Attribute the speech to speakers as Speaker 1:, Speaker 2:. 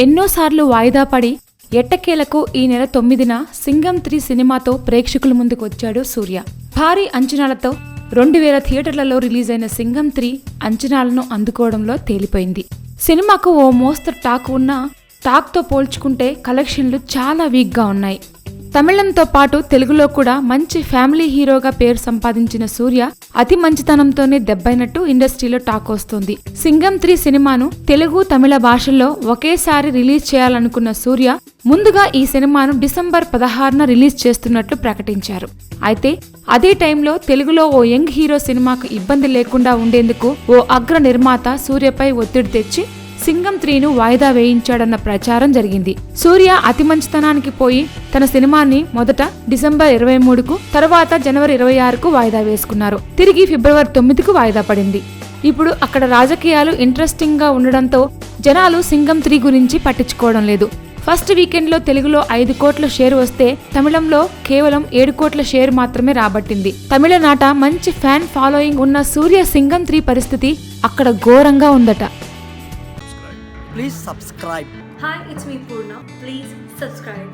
Speaker 1: ఎన్నోసార్లు వాయిదా పడి ఎట్టకేలకు ఈ నెల 9న సింగం 3 సినిమాతో ప్రేక్షకుల ముందుకు వచ్చాడు సూర్య. భారీ అంచనాలతో 2000 థియేటర్లలో రిలీజ్ అయిన సింగం 3 అంచనాలను అందుకోవడంలో తేలిపోయింది. సినిమాకు ఓ మోస్తరు టాక్ ఉన్నా టాక్తో పోల్చుకుంటే కలెక్షన్లు చాలా వీక్గా ఉన్నాయి. తమిళంతో పాటు తెలుగులో కూడా మంచి ఫ్యామిలీ హీరోగా పేరు సంపాదించిన సూర్య అతి మంచితనంతోనే దెబ్బైనట్టు ఇండస్ట్రీలో టాక్ వస్తోంది. సింగం 3 సినిమాను తెలుగు, తమిళ భాషల్లో ఒకేసారి రిలీజ్ చేయాలనుకున్న సూర్య ముందుగా ఈ సినిమాను డిసెంబర్ 16న రిలీజ్ చేస్తున్నట్లు ప్రకటించారు. అయితే అదే టైంలో తెలుగులో ఓ యంగ్ హీరో సినిమాకు ఇబ్బంది లేకుండా ఉండేందుకు ఓ అగ్ర నిర్మాత సూర్యపై ఒత్తిడి తెచ్చి సింగం 3ను వాయిదా వేయించాడన్న ప్రచారం జరిగింది. సూర్య అతి మంచితనానికి పోయి తన సినిమాని మొదట డిసెంబర్ 23కు, తర్వాత జనవరి 26కు వాయిదా వేసుకున్నారు. తిరిగి ఫిబ్రవరి 9కు వాయిదా పడింది. ఇప్పుడు అక్కడ రాజకీయాలు ఇంట్రెస్టింగ్ గా ఉండడంతో జనాలు సింగం 3 గురించి పట్టించుకోవడం లేదు. ఫస్ట్ వీకెండ్ లో తెలుగులో 5 కోట్ల షేర్ వస్తే తమిళంలో కేవలం 7 కోట్ల షేర్ మాత్రమే రాబట్టింది. తమిళనాట మంచి ఫ్యాన్ ఫాలోయింగ్ ఉన్న సూర్య సింగం 3 పరిస్థితి అక్కడ ఘోరంగా ఉందట.
Speaker 2: Please subscribe.
Speaker 3: Hi, it's me Purna. Please subscribe.